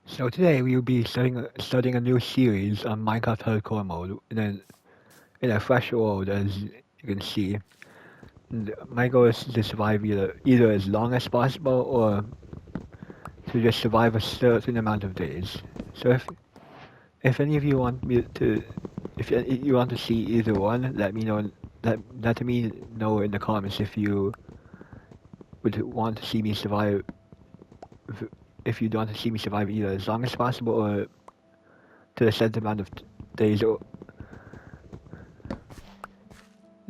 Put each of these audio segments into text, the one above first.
So today we will be studying a new series on Minecraft Hardcore mode in a fresh world, as you can see. And my goal is to survive either as long as possible or to just survive a certain amount of days. So if any of you want me to if you want to see either one, let me know. Let me know in the comments if you would want to see me survive. If, if you'd want to see me survive either as long as possible or to a set amount of days, or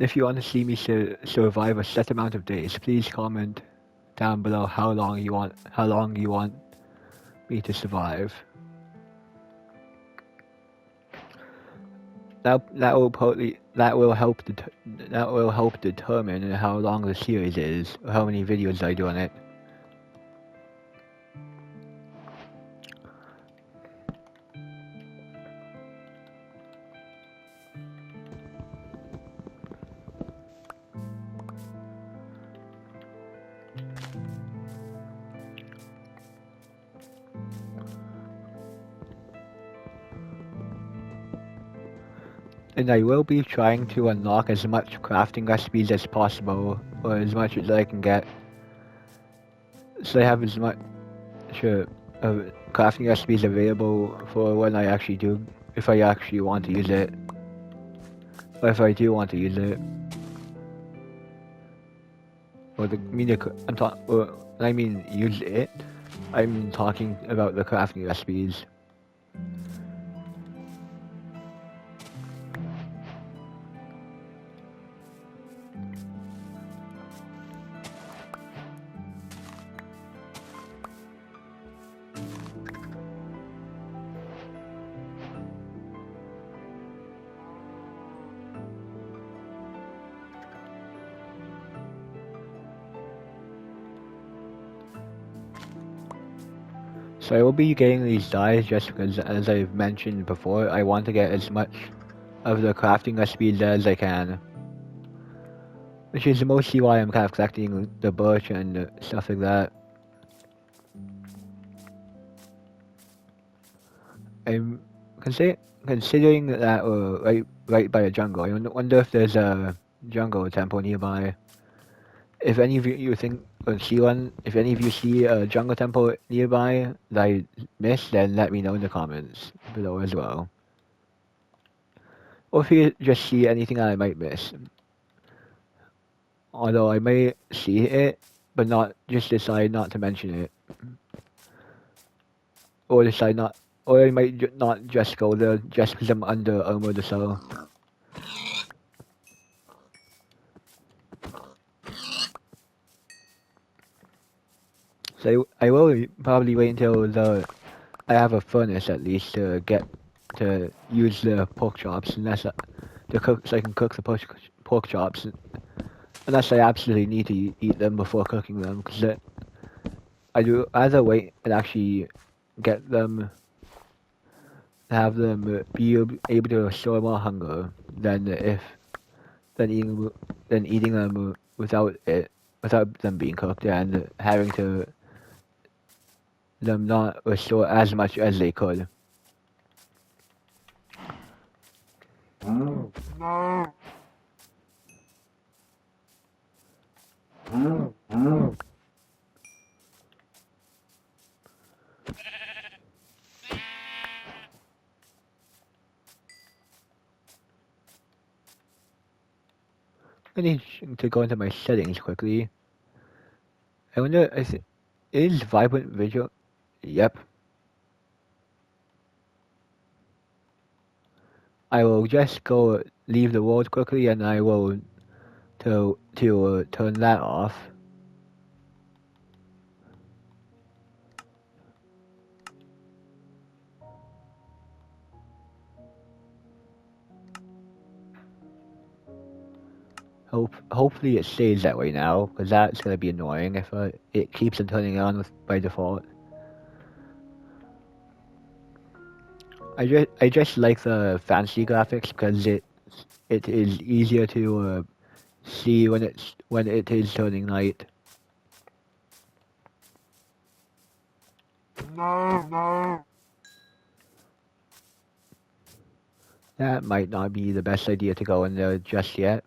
if you want to see me survive a set amount of days, please comment down below how long you want me to survive. That will help determine how long the series is, or how many videos I do on it. And I will be trying to unlock as much crafting recipes as possible, or as much as I can get, so I have as much crafting recipes available for when I actually do, if I actually want to use it, or if I do want to use it. Or I mean use it. I'm talking about the crafting recipes. So I will be getting these dyes just because, as I've mentioned before, I want to get as much of the crafting recipes as I can. Which is mostly why I'm kind of collecting the birch and stuff like that. I'm considering that we're right by a jungle. I wonder if there's a jungle temple nearby. If any of you think or see one, if any of you see a jungle temple nearby that I missed, then let me know in the comments below as well. Or if you just see anything that I might miss. Although I may see it, but not just decide not to mention it. Or decide not, or I might not just go there just because I'm under armored or so. So I will probably wait until I have a furnace at least to use the pork chops, to cook, so I can cook the pork chops, unless I absolutely need to eat them before cooking them, because I do either wait and actually get them, have them be able to restore more hunger than eating them without them being cooked and having to them not restore as much as they could. I need to go into my settings quickly. I wonder, is vibrant visual? Yep. I will just go leave the world quickly, and I will turn that off. Hopefully it stays that way now, because that's gonna be annoying if it keeps on turning on by default. I just like the fancy graphics because it is easier to see when it is turning night. That might not be the best idea to go in there just yet.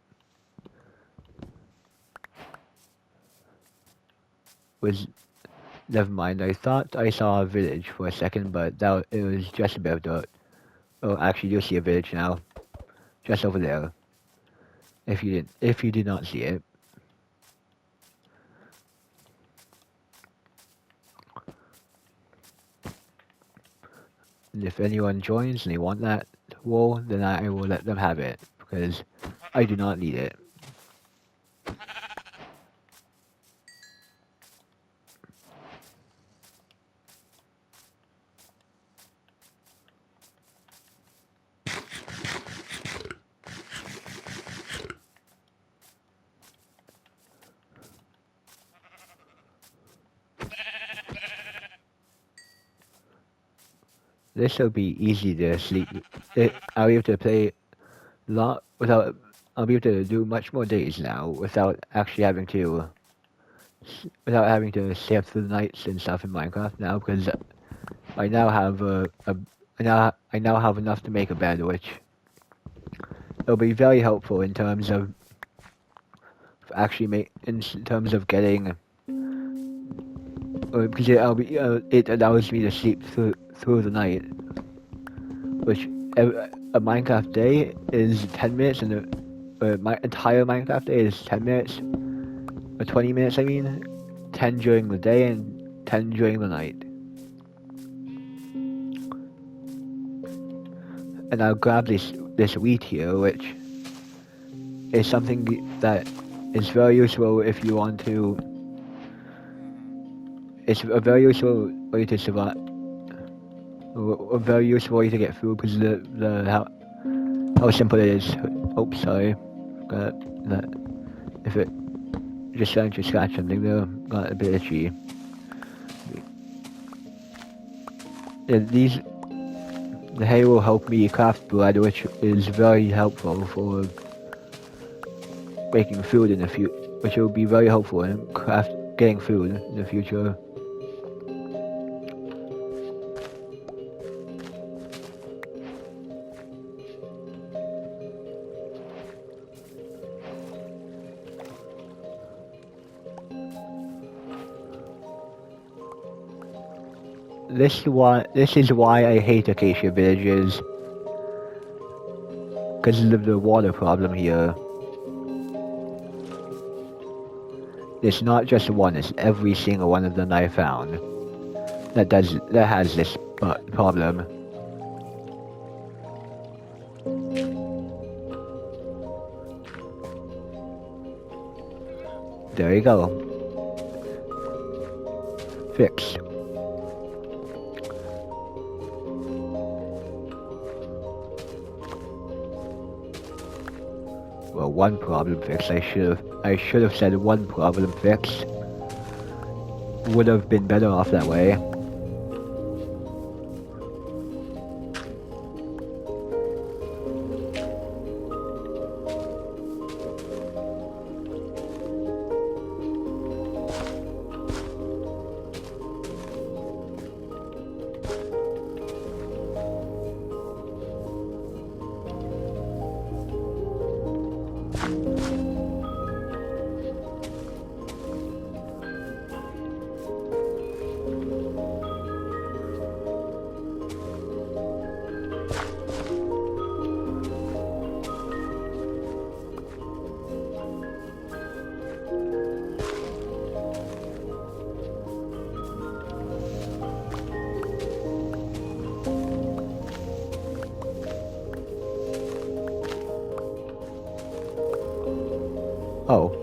Never mind. I thought I saw a village for a second, but it was just a bit of dirt. Oh, actually, you see a village now, just over there. If you did not see it. And if anyone joins and they want that wool, then I will let them have it, because I do not need it. This will be easy to sleep. I'll be able to play lot without. I'll be able to do much more days now without actually having to stay up through the nights and stuff in Minecraft now, because I now have I now have enough to make a bed, which it'll be very helpful in terms of in terms of getting. Because it allows me to sleep through the night, which a Minecraft day is 10 minutes, and my entire Minecraft day is 10 minutes, or 20 minutes. I mean, 10 during the day and 10 during the night. And I'll grab this wheat here, which is something that is very useful if you want to. It's a very useful way to survive. A very useful way to get food, because how simple it is. Oops, sorry. Got that. If it just starting to scratch something there, got a bit itchy. Yeah, the hay will help me craft bread, which is very helpful for making food in the future. Which will be very helpful in getting food in the future. This is why I hate acacia villages, because of the water problem here. It's not just one; it's every single one of them I found that has this problem. There you go. Fixed. Well, one problem fixed. I should have said one problem fixed. Would have been better off that way. Oh,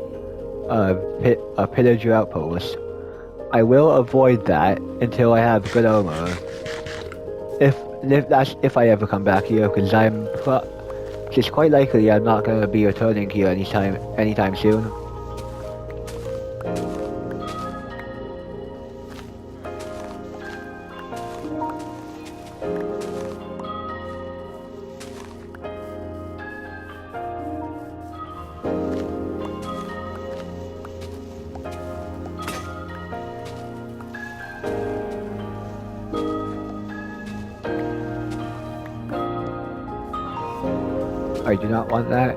a pillager outpost. I will avoid that until I have good armor. If I ever come back here, because it's quite likely I'm not gonna be returning here anytime soon. I do not want that.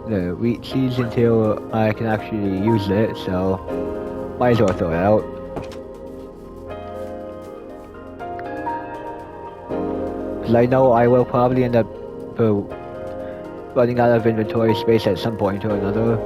The wheat seeds until I can actually use it, so might as well throw it out. Because I know I will probably end up running out of inventory space at some point or another.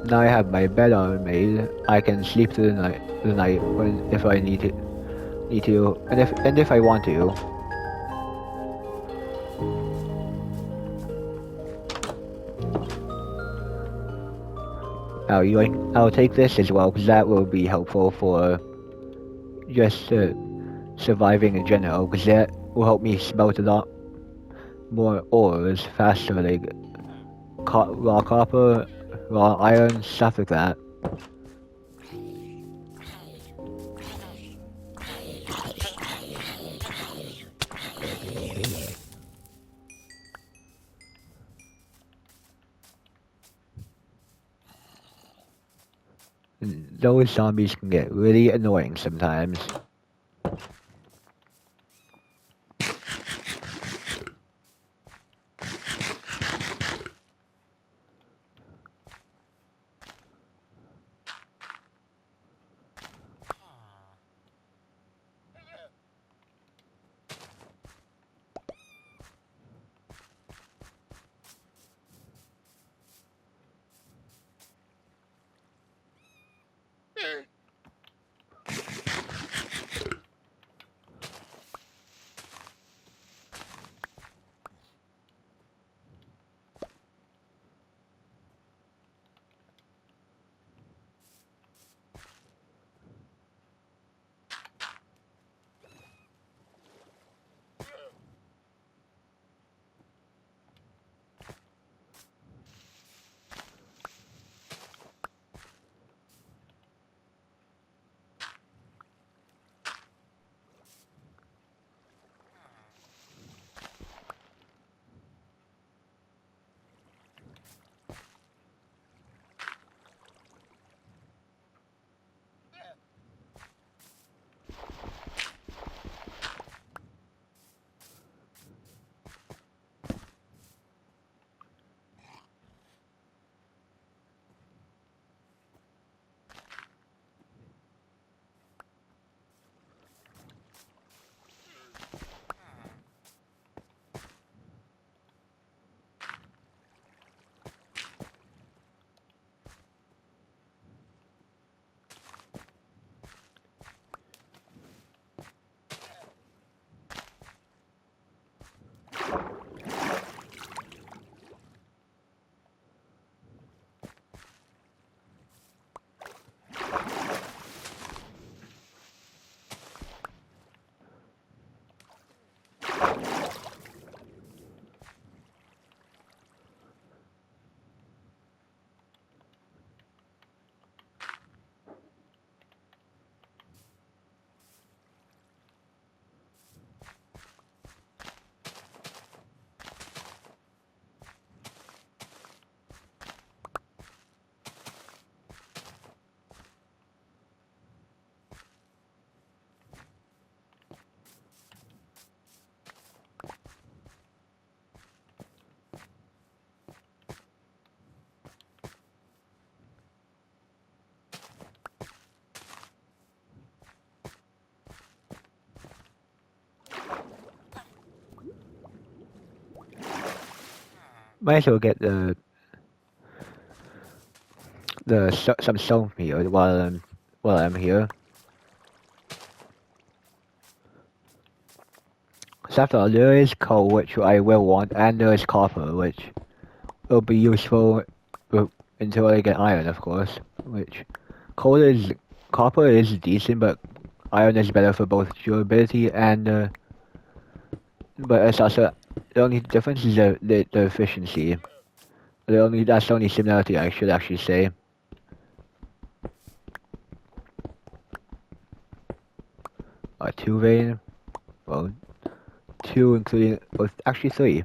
Now I have my bed on made. I can sleep through the night when if I need to, and if I want to. I'll take this as well because that will be helpful for just surviving in general. Because that will help me smelt a lot more ores faster, like raw copper, raw iron, stuff like that. And those zombies can get really annoying sometimes. Might as well get some stone here while I'm here. So after all, there is coal which I will want, and there is copper which will be useful until I get iron, of course. Which copper is decent, but iron is better for both durability and but it's also the only difference is the efficiency. That's the only similarity I should actually say. Two vein, well, two including, well, actually three.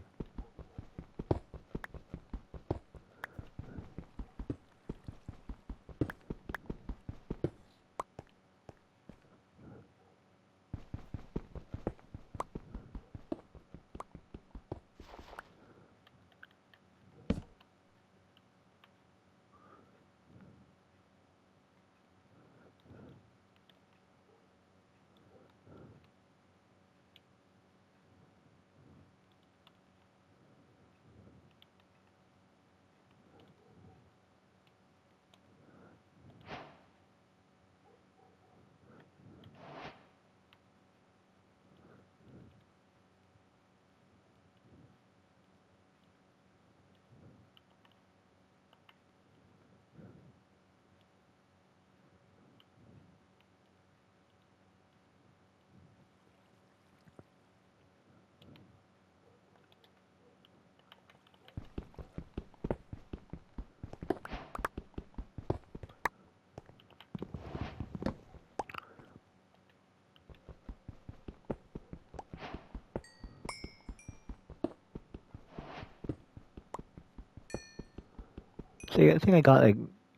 I think I got like,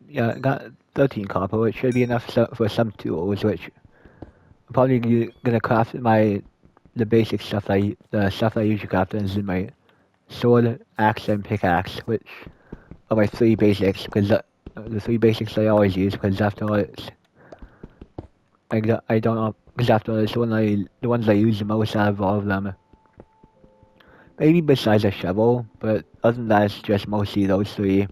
yeah, I got 13 copper, which should be enough for some tools, which I'm probably gonna craft the basic stuff the stuff I usually craft is in my sword, axe, and pickaxe, which are my three basics, because the three basics I always use, because after all, I don't know, because after all, it's the ones I use the most out of all of them. Maybe besides a shovel, but other than that, it's just mostly those three.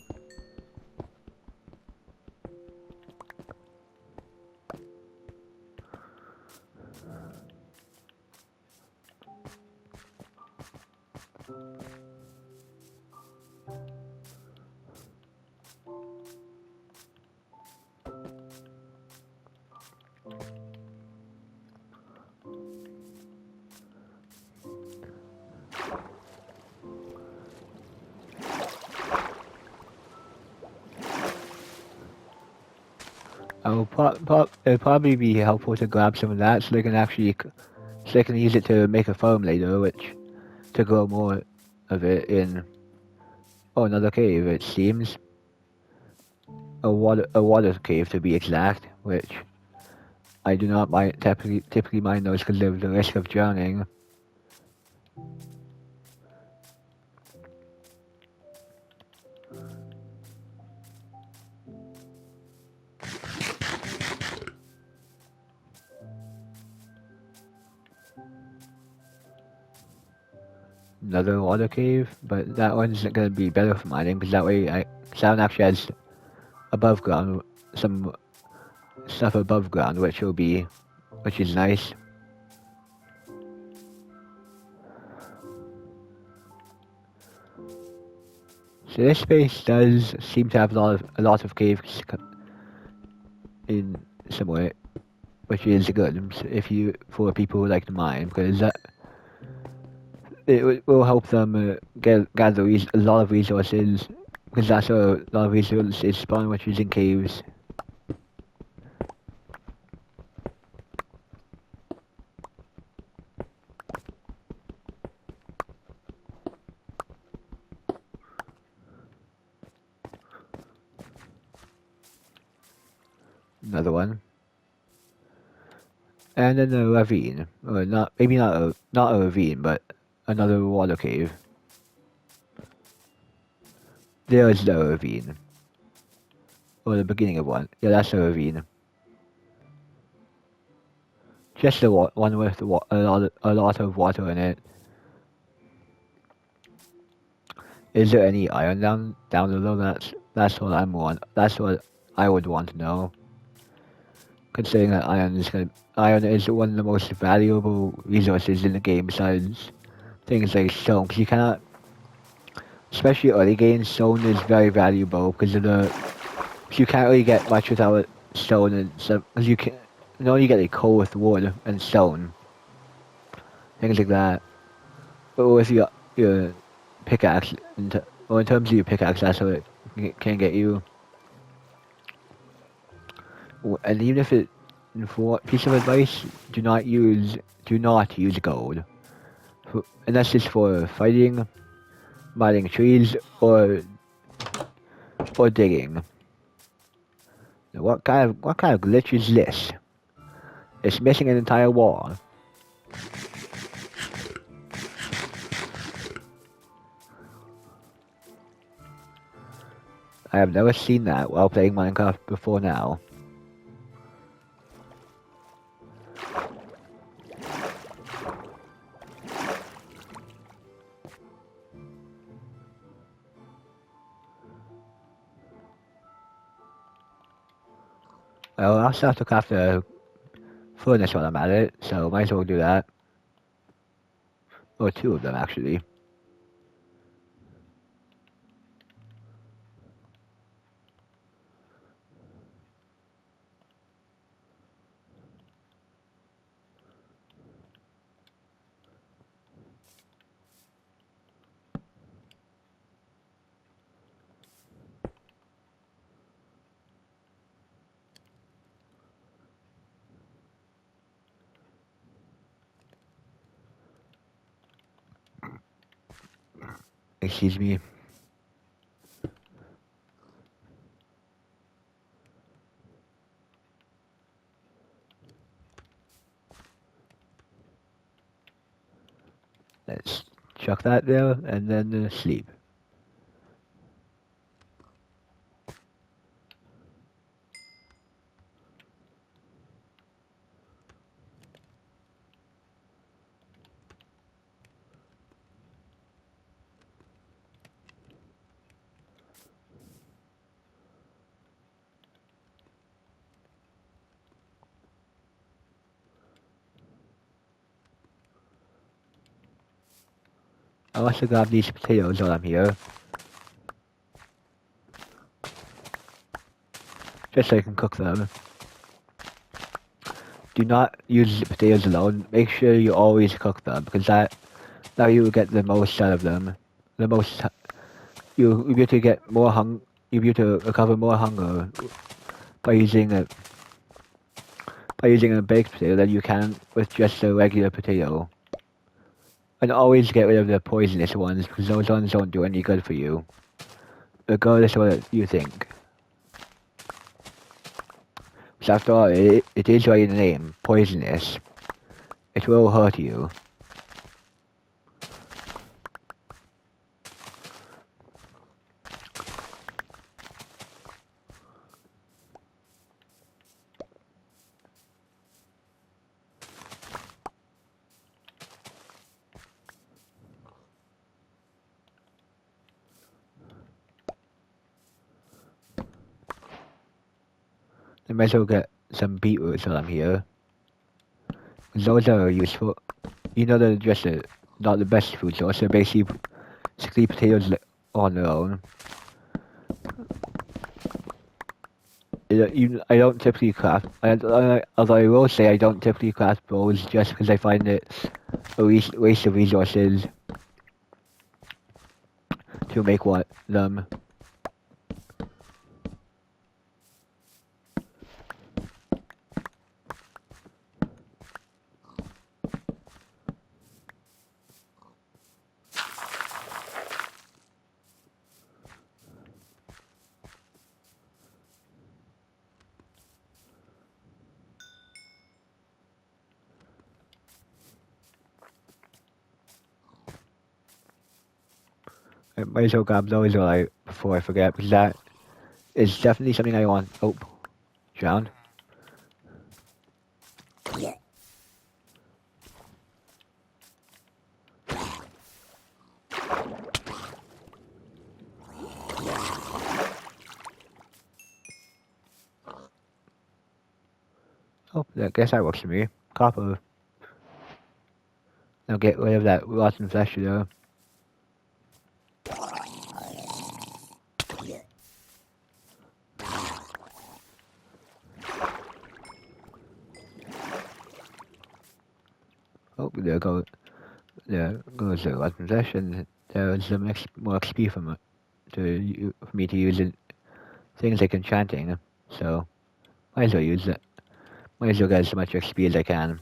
It'll probably be helpful to grab some of that so they can use it to make a foam later, which to grow more of it in another cave. It seems a water cave to be exact, which I do not typically mind those because of the risk of drowning. Another water cave, but that one's gonna be better for mining because that one actually has above ground some stuff above ground, which is nice. So this space does seem to have a lot of caves in some way, which is good if you for people who like to mine, because will help them gather a lot of resources, because that's where a lot of resources spawn, which is in caves. Another one. And then a ravine, or not, maybe not a ravine, but another water cave. There's the ravine, or the beginning of one. Yeah, that's a ravine. Just the one with a lot of water in it. Is there any iron down below? That's what I would want to know. Considering that iron is one of the most valuable resources in the game besides things like stone. Because you cannot, especially early game, stone is very valuable because of the. Cause you can't really get much without stone and stuff. Because you can only get like coal with wood and stone, things like that. But with your pickaxe, or in terms of your pickaxe, that's what it can get you. And even if it, for piece of advice, do not use gold, unless it's for fighting, mining trees, or digging. What kind of glitch is this? It's missing an entire wall. I have never seen that while playing Minecraft before now. Well, I'll still have to craft a furnace while I'm at it, so might as well do that. Or two of them, actually. Excuse me. Let's chuck that there, and then sleep. I also grab these potatoes while I'm here, just so I can cook them. Do not use the potatoes alone. Make sure you always cook them, because that you will get the most out of them. The most you'll be able to get more you'll be able to recover more hunger by using a baked potato than you can with just a regular potato. And always get rid of the poisonous ones, because those ones don't do any good for you, regardless of what you think. Because after all, it is right in the name, poisonous. It will hurt you. I might as well get some beetroots while I'm here. Those are useful. You know they're just not the best food source, they're basically potatoes on their own. I don't typically craft, although I will say I don't typically craft bows just because I find it a waste of resources to make them. I might as well grab those before I forget, because that is definitely something I want. Oh, drowned. Oh, I guess that works for me. Copper. Now get rid of that rotten flesh there. Oh, there goes the rotten flesh, and there's some more XP from it for me to use in things like enchanting. So might as well use it. Might as well get as much XP as I can.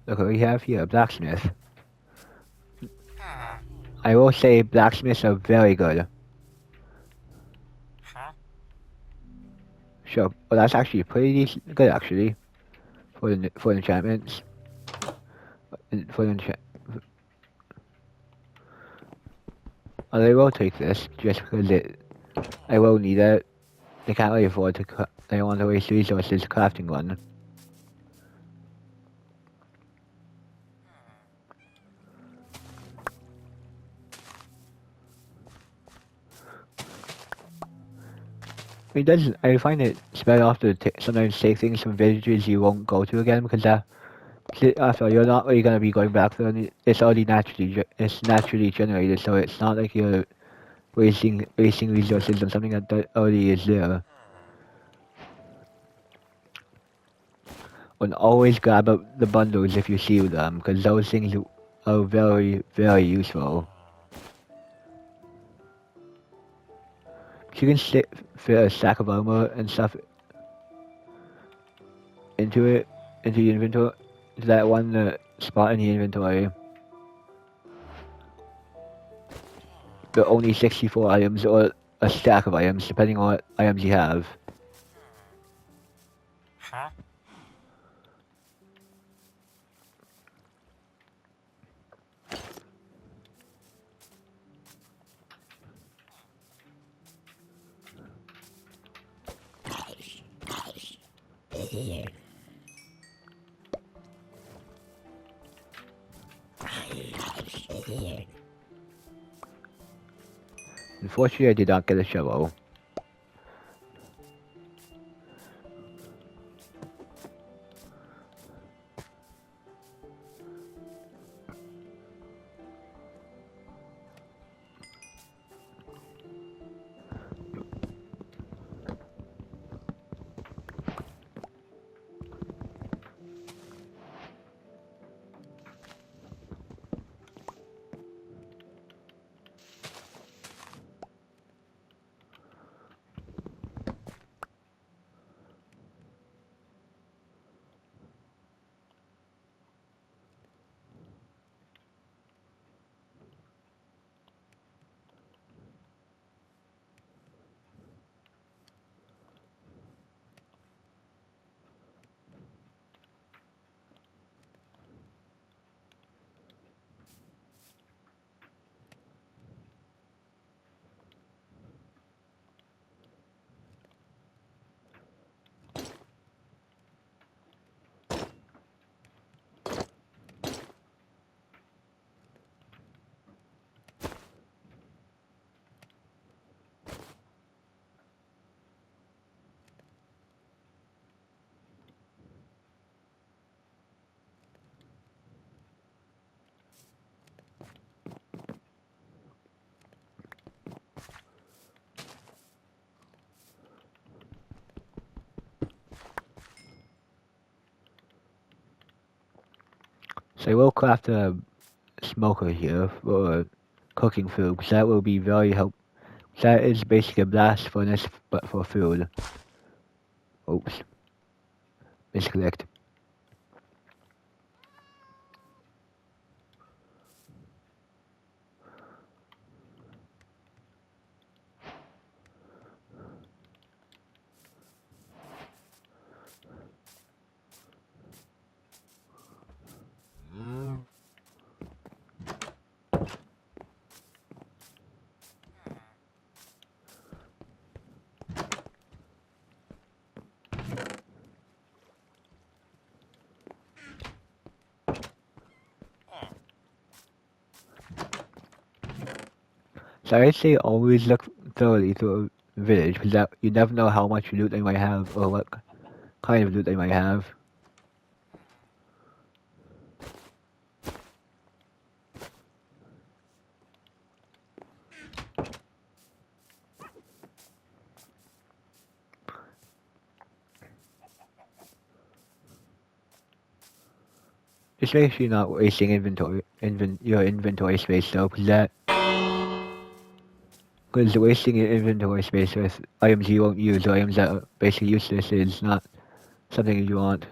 Look what we have here, blacksmith. I will say blacksmiths are very good. Sure, well that's actually pretty good actually for enchantments. For enchant, I will take this just because I will need it. They can't really afford to. They don't want to waste resources crafting one. It does. I find it's better off to sometimes take things from villages you won't go to again because after all, you're not really gonna be going back there. And it's already it's naturally generated, so it's not like you're wasting resources on something that already is there. And always grab up the bundles if you see them, because those things are very useful. You can fit a stack of armor and stuff into it, into the inventory, to that one spot in the inventory. But only 64 items or a stack of items, depending on what items you have. Unfortunately, I did not get a shovel. So I will craft a smoker here for cooking food, because that will be very helpful. That is basically a blast furnace, but for food. Oops, misclicked. So I say always look thoroughly through a village, because that you never know how much loot they might have, or what kind of loot they might have. Just make sure you're not wasting your inventory space though, because wasting your inventory space with items you won't use or items that are basically useless is not something you want.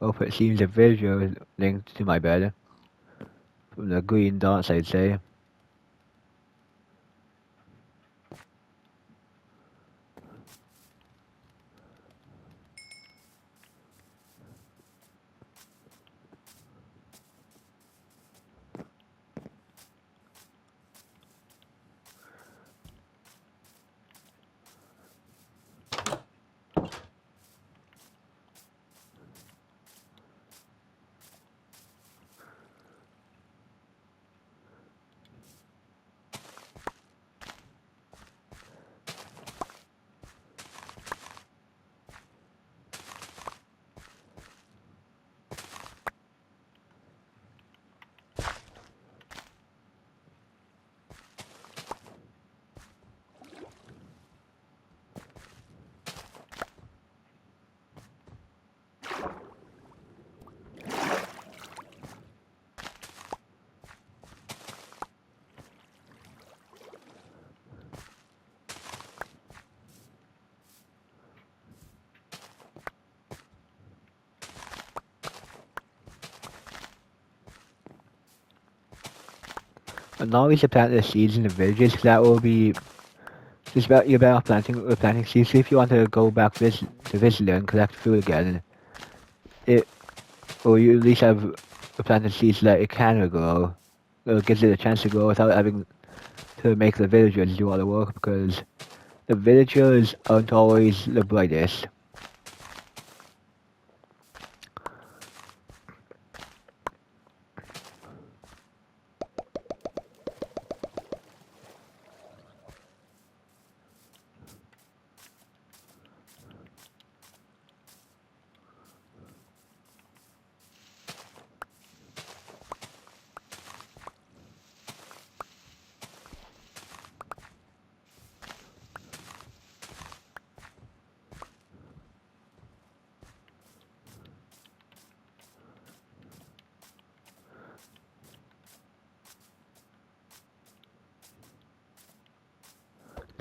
Hope it seems the video is linked to my bed. From the green dots, I'd say. And now we should plant the seeds in the villages, 'cause that will be just about you're better off planting seeds. So if you want to go back to visit and collect food again, it or you at least have planted seeds that it can grow. It gives it a chance to grow without having to make the villagers do all the work, because the villagers aren't always the brightest.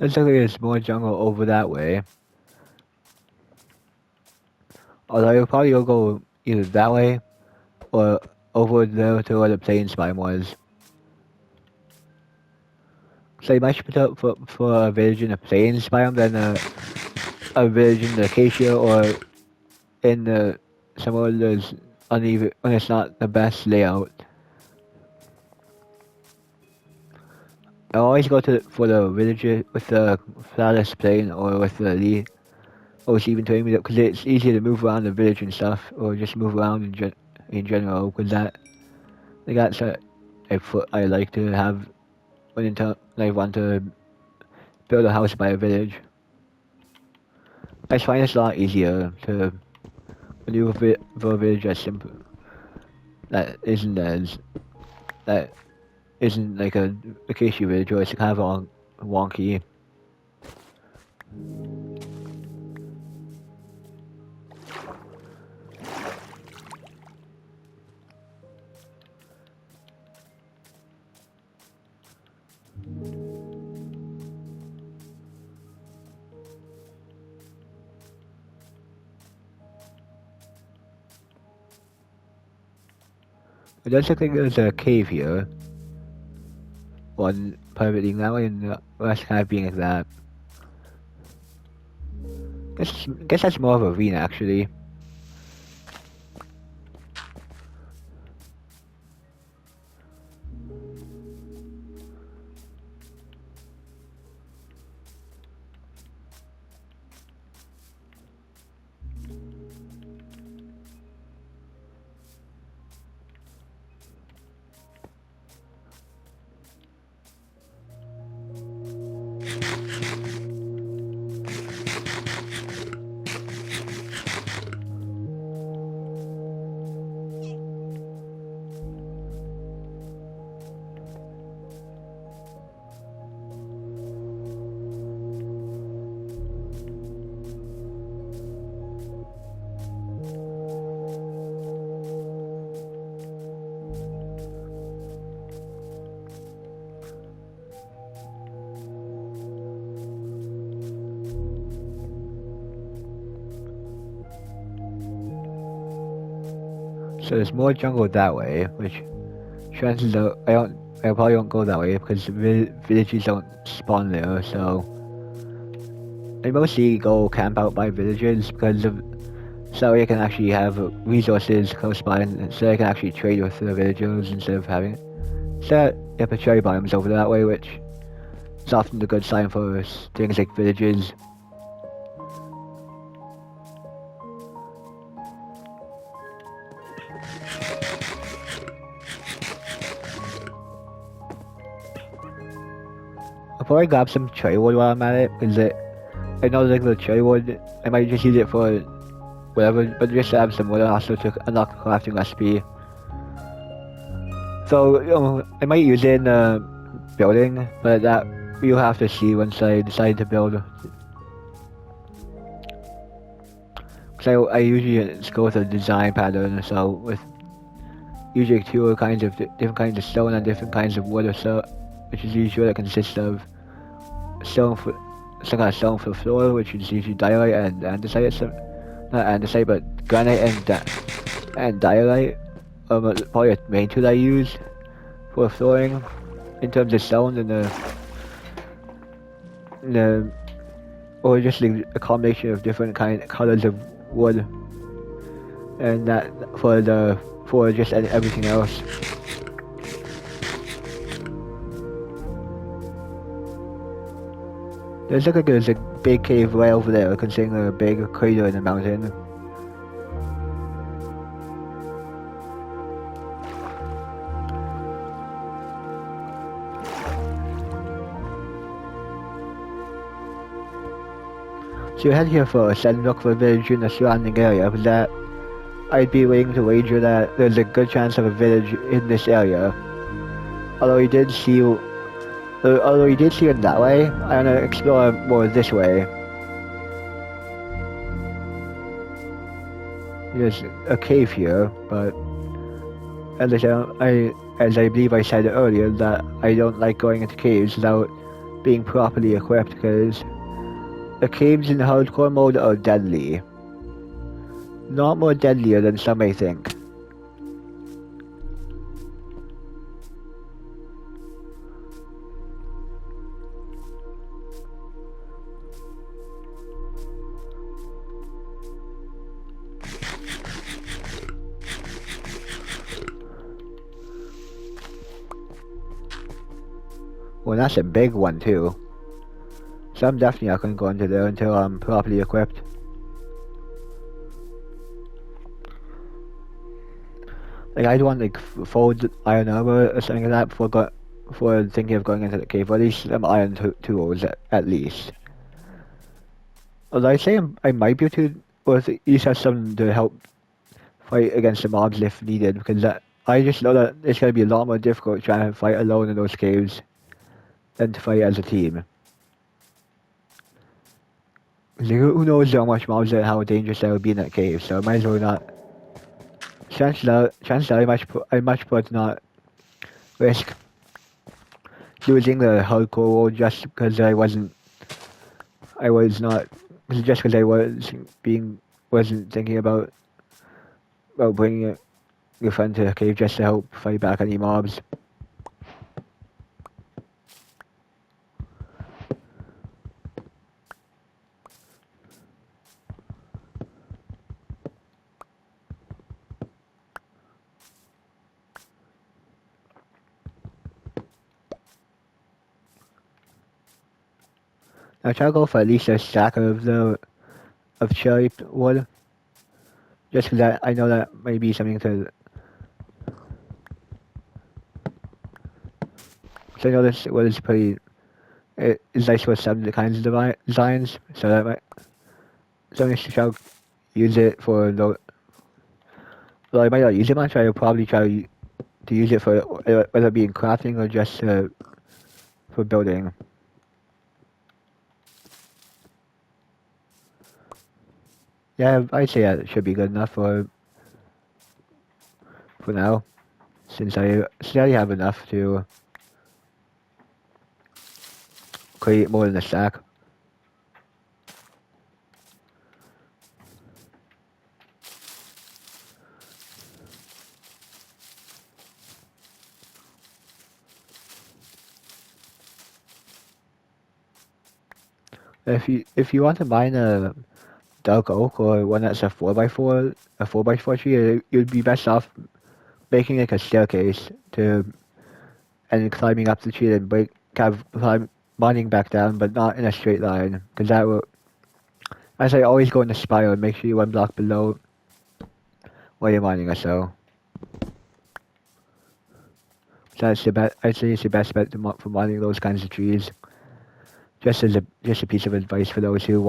Looks like there's more jungle over that way. Although you'll probably go either that way or over there to where the plains biome was. So you might put up for a village in the plains biome than a village in the acacia or in the somewhere there's uneven when it's not the best layout. I always go for the village with the flattest plain or with the or even terrain because it's easier to move around the village and stuff, or just move around in general. Because that's a foot I like to have when I want to build a house by a village. I find it's a lot easier to maneuver for a village that's simple. That isn't like a acacia village, or it's kind of all wonky. It does look like there's a cave here. One private league that way, and the rest kind of being like that. Guess that's more of a arena actually. So there's more jungle that way, which chances are I probably won't go that way because villages don't spawn there. So I mostly go camp out by villages because of so I can actually have resources close by, and so I can actually trade with the villagers instead of having set up a cherry biomes over that way, which is often a good sign for things like villages. I'll probably grab some cherry wood while I'm at it, because I know like the cherry wood, I might just use it for whatever, but just to have some wood and also to unlock the crafting recipe. So, I might use it in the building, but that we'll have to see once I decide to build. Because I usually just go with a design pattern, so with usually two kinds of different kinds of stone and different kinds of wood or so, which is usually what it consists of. Stone for some kind of stone for the floor, which is usually diorite and andesite, not andesite, but granite and diorite. Probably the main two that I use for flooring in terms of stone and the or just a combination of different colors of wood, and that for just everything else. There's a big cave right over there, considering a big crater in the mountain. So you head here first and look for a village in the surrounding area, but that I'd be willing to wager that there's a good chance of a village in this area. Although you did see it that way, I'm gonna explore more this way. There's a cave here, but as I believe I said earlier, that I don't like going into caves without being properly equipped, because the caves in hardcore mode are deadly. Not more deadlier than some may think. Well, that's a big one too. So I'm definitely not going to go into there until I'm properly equipped. Like, I'd want like full iron armor or something like that before thinking of going into the cave, or at least some iron tools at least. Although I'd say I might be able to, or at least have something to help fight against the mobs if needed, because I just know that it's going to be a lot more difficult trying to fight alone in those caves than to fight as a team. Who knows how much mobs and how dangerous that would be in that cave, so I might as well not. Chances are I much prefer not risk losing the hardcore world just because I was not, just because I wasn't thinking about bringing your friend to the cave just to help fight back any mobs. Now try to go for at least a stack of cherry wood, just because I know that might be something to. So I know this wood is pretty. It's nice with some kinds of designs, so that might. So I'm just try to use it for the. Well, I might not use it much. I'll probably try to use it for whether it be in crafting or just for building. Yeah, I'd say that should be good enough for now, since I already have enough to create more than a stack. If you want to mine a dark oak or one that's a 4x4 tree, you'd be best off making like a staircase to and then climbing up the tree and mining back down, but not in a straight line, because that will. As I always go in a spiral, make sure you one block below where you're mining or so. So that's the best. I'd say it's the best bet for mining those kinds of trees. Just a piece of advice for those who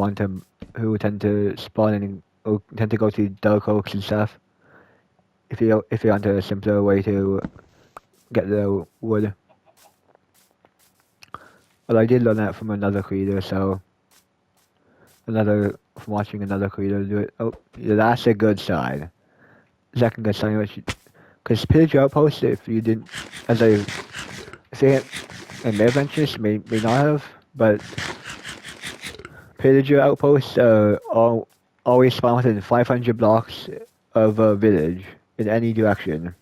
tend to spawn in or tend to go to dark oaks and stuff. If you want a simpler way to get the wood. Well, I did learn that from another creator, so from watching another creator do it. Oh, yeah, that's a good sign. Second good sign, because pillager outpost, if you didn't, as I say, I may have mentioned this, may not have, but pillager outposts always spawn within 500 blocks of a village in any direction.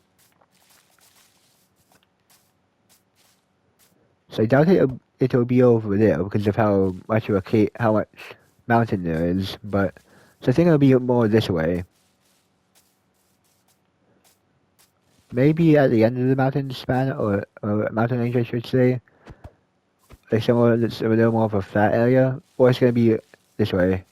So I doubt it'll be over there because of how much mountain there is, but so I think it'll be more this way. Maybe at the end of the mountain span, or mountain range, I should say, like somewhere that's a little more of a flat area, or it's gonna be this way.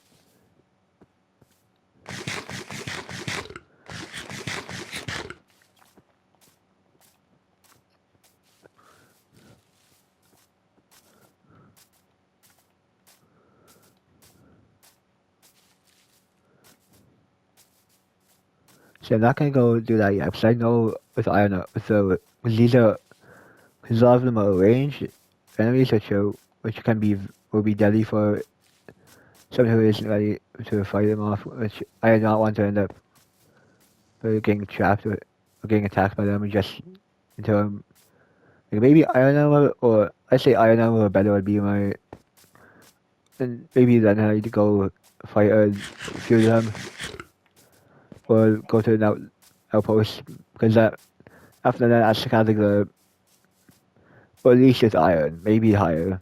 So I'm not gonna go do that yet, because I know with iron, with these are, because a lot of them are ranged enemies, which will be deadly for someone who isn't ready to fight them off, which I do not want to end up getting trapped or getting attacked by them just until like maybe iron armor, or I say iron armor better would be my, and maybe then I need to go fight a few of them, or go to an outpost, because after that that's kind of like or at least it's iron, maybe higher.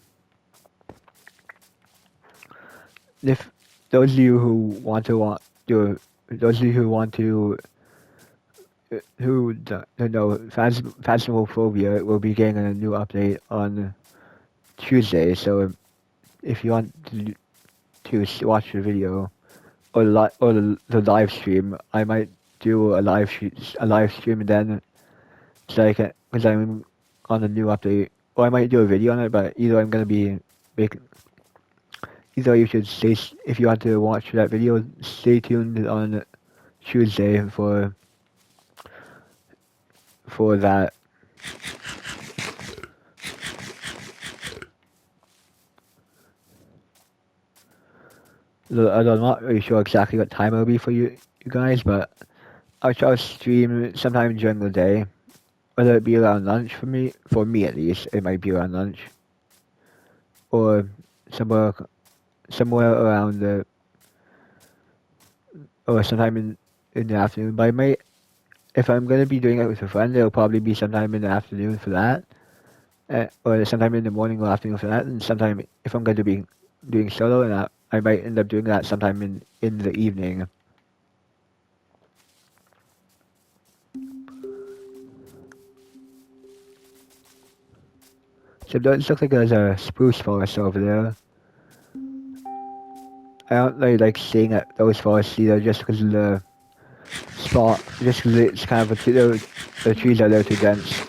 If those of you those of you who want to who don't know, Phasmophobia will be getting a new update on Tuesday. So if you want to watch the video or the live stream, I might do a live stream then, so I can, because I'm on a new update, or I might do a video on it. But either I'm gonna be making. Either you should stay if you want to watch that video. Stay tuned on Tuesday for that. I'm not really sure exactly what time it'll be for you guys, but I'll try to stream sometime during the day. Whether it be around lunch for me at least, it might be around lunch, or somewhere around or sometime in the afternoon. But if I'm gonna be doing it with a friend, it'll probably be sometime in the afternoon for that, or sometime in the morning or afternoon for that, and sometime if I'm going to be doing solo, and I might end up doing that sometime in the evening. So it looks like there's a spruce forest over there. I don't really like seeing those forests either, just because of the spot, just because it's kind of the trees are there too dense.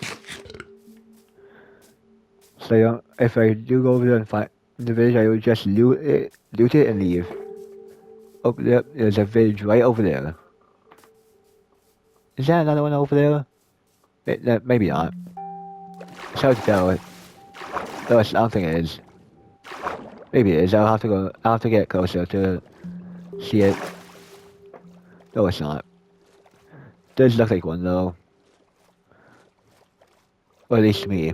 So if I do go over there and find the village, I would just loot it and leave. Oh, there's a village right over there. Is there another one over there? Maybe not. It's hard to tell. No, I don't think it is. Maybe it is. I'll have to get closer to see it. No, it's not. Does look like one though. Or at least to me.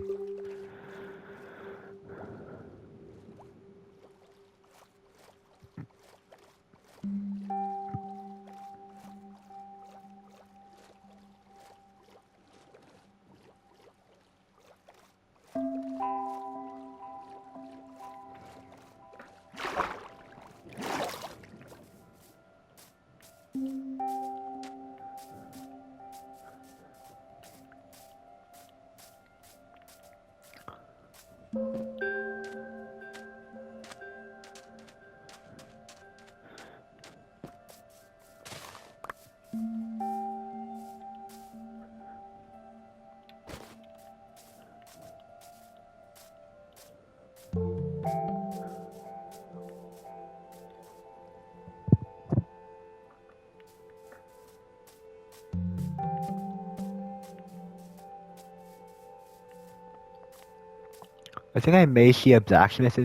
I think I may see a blacksmith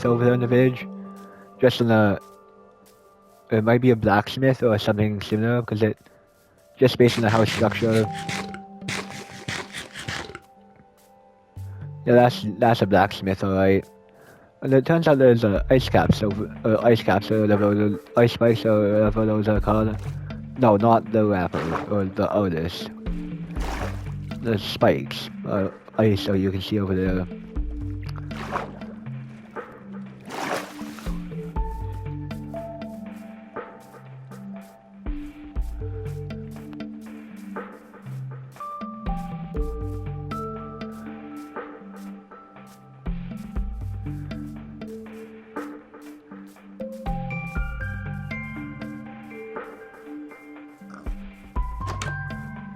over there in the village. Just in the it might be a blacksmith or something similar because it just based on the house structure. Yeah, that's a blacksmith, alright. And it turns out there's ice caps ice caps or whatever, the ice spikes or whatever those are called. No, not the wrapper or the others. The spikes, ice, so you can see over there.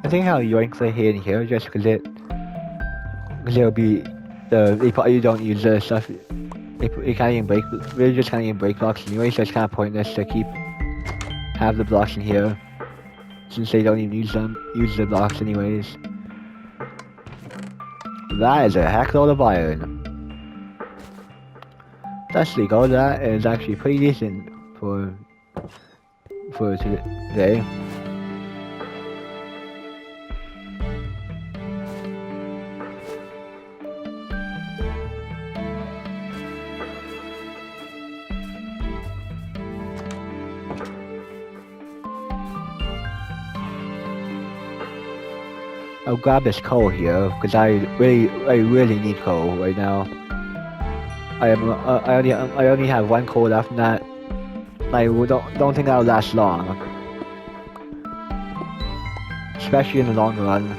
I think I'll yoink the hay in here just because it'll be, they probably don't use the stuff, you can't even break, really just can't even break blocks anyway, so it's kind of pointless to have the blocks in here, since they don't even use the blocks anyways. That is a heck load of iron. That's legal, that is actually pretty decent for today. I'll grab this coal here because I really need coal right now. I only have one coal left, and that I don't think that'll last long, especially in the long run.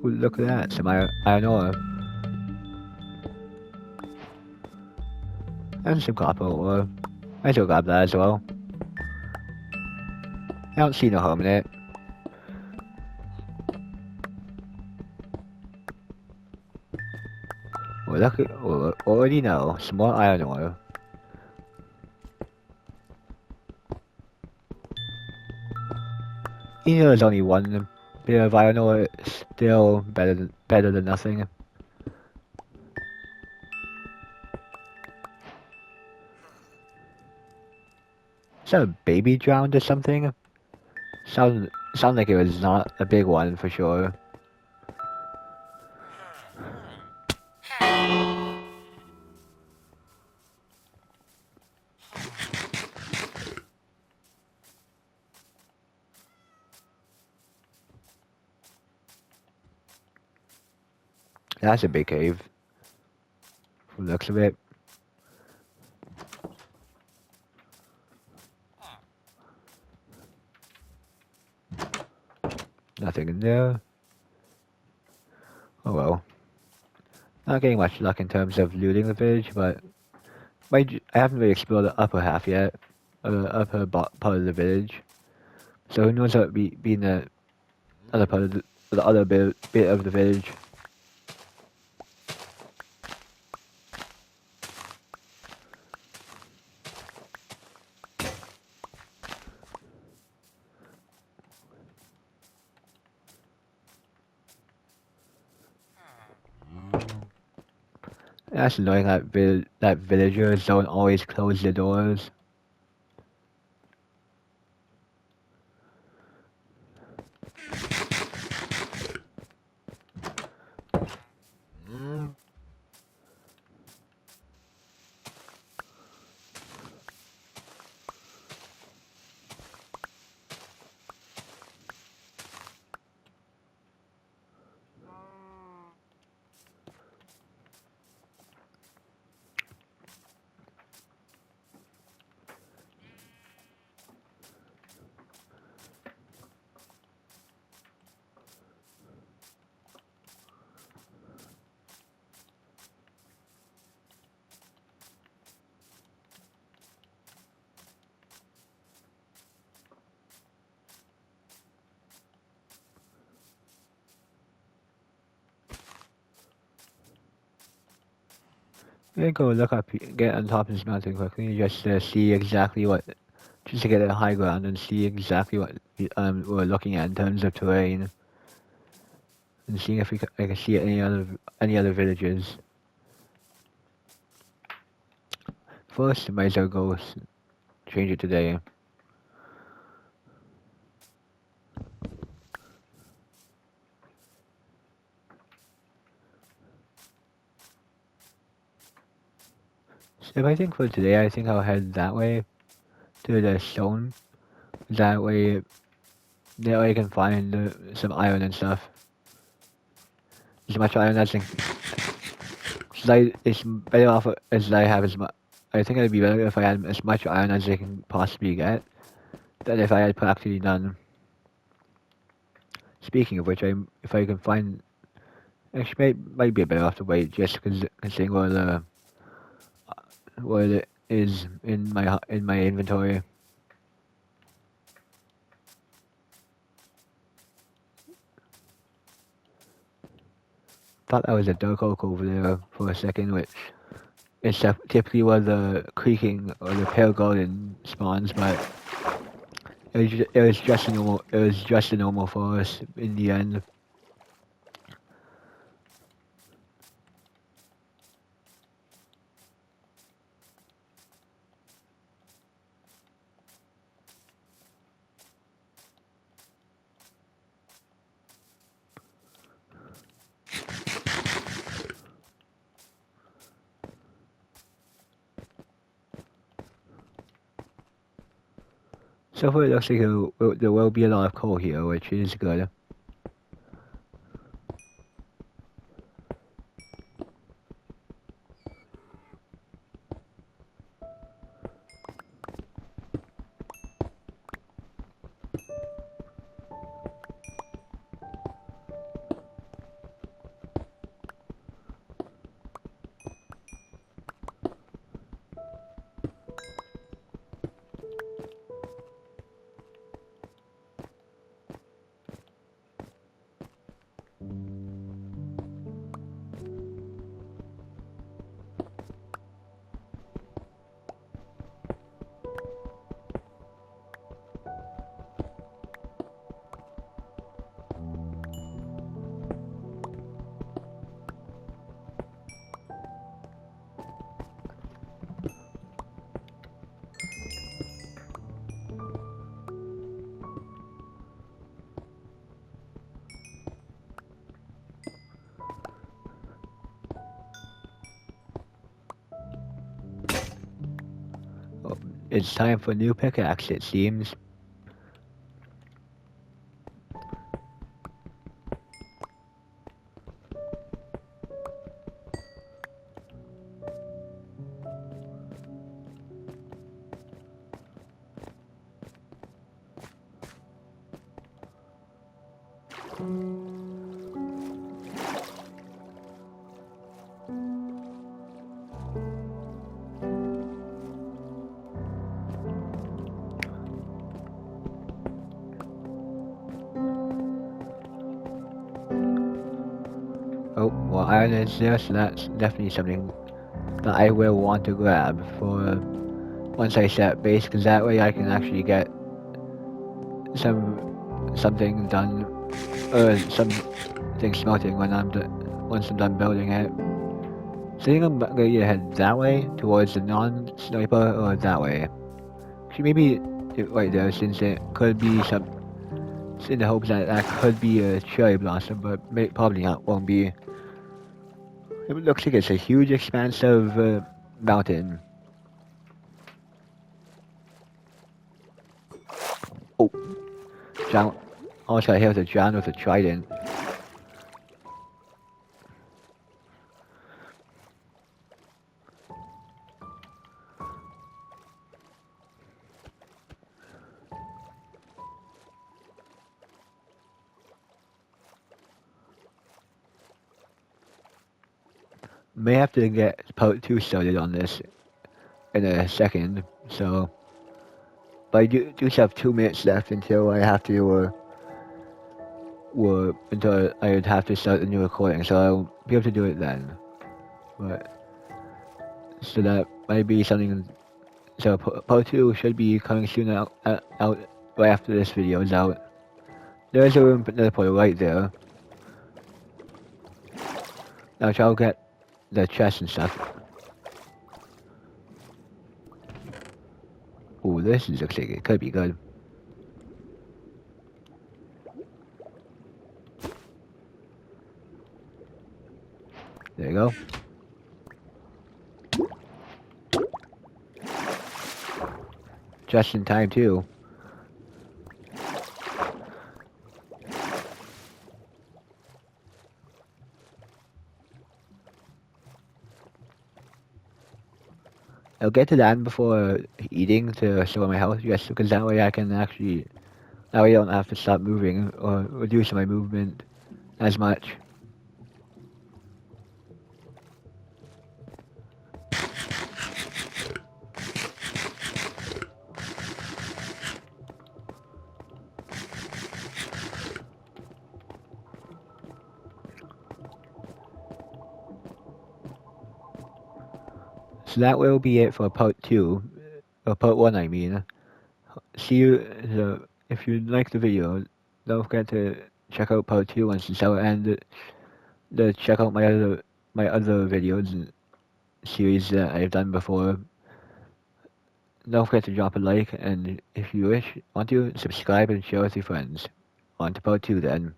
Ooh, look at that, some iron ore. And some copper ore. I still grab that as well. I don't see no harm in it. Well, look at, already know, some more iron ore. Even though there's only one bit of iron ore, it's still better than nothing. Is that a baby drowned or something? Sound like it was not a big one for sure. That's a big cave. From the looks of it. Nothing in there. Oh well. Not getting much luck in terms of looting the village, but I haven't really explored the upper half yet. The upper part of the village. So who knows what be in the other part of the other bit of the village. That's annoying that villagers don't always close the doors. I'm gonna go look up, get on top of this mountain quickly, just to see exactly what, just to get a high ground and see exactly what we're looking at in terms of terrain, and seeing if I can see any other villages. First, I might as well go change it today. So if I think for today, I think I'll head that way to the stone. That way I can find some iron and stuff. As much iron as I it's better off as I have as much. I think it'd be better if I had as much iron as I can possibly get than if I had practically none. Speaking of which, if I can find, actually might be better off to wait just considering what it is in my inventory. Thought that was a dark oak over there for a second, which is typically where the creaking or the pale golden spawns, but it was just a normal forest in the end. So far it looks like there will be a lot of coal here, which is good. It's time for a new pickaxe, it seems. Oh, well, iron is there, so that's definitely something that I will want to grab for once I set base, because that way I can actually get something done, or something smelting once I'm done building it. So I think I'm gonna either head that way towards the non-sniper or that way. Actually, maybe right there, since it could be in the hopes that could be a cherry blossom, but probably not. Won't be. It looks like it's a huge expanse of mountain. Oh, John. Also, I hear the John with a trident. May have to get part 2 started on this in a second, so. But I do have 2 minutes left until I have to, until I would have to start the new recording, so I'll be able to do it then. But So that might be something. So part 2 should be coming soon out right after this video is out. There's a room another portal right there. Now try to get the chest and stuff. Ooh, this looks like it could be good. There you go. Just in time too. I'll get to the end before eating to restore my health, just because that way I can actually, that way I don't have to stop moving or reduce my movement as much. So that will be it for part 2, or part 1 I mean. See you, if you like the video, don't forget to check out part 2 once it's out, and check out my other videos and series that I've done before. Don't forget to drop a like, and if you want to, subscribe and share with your friends. On to part 2 then.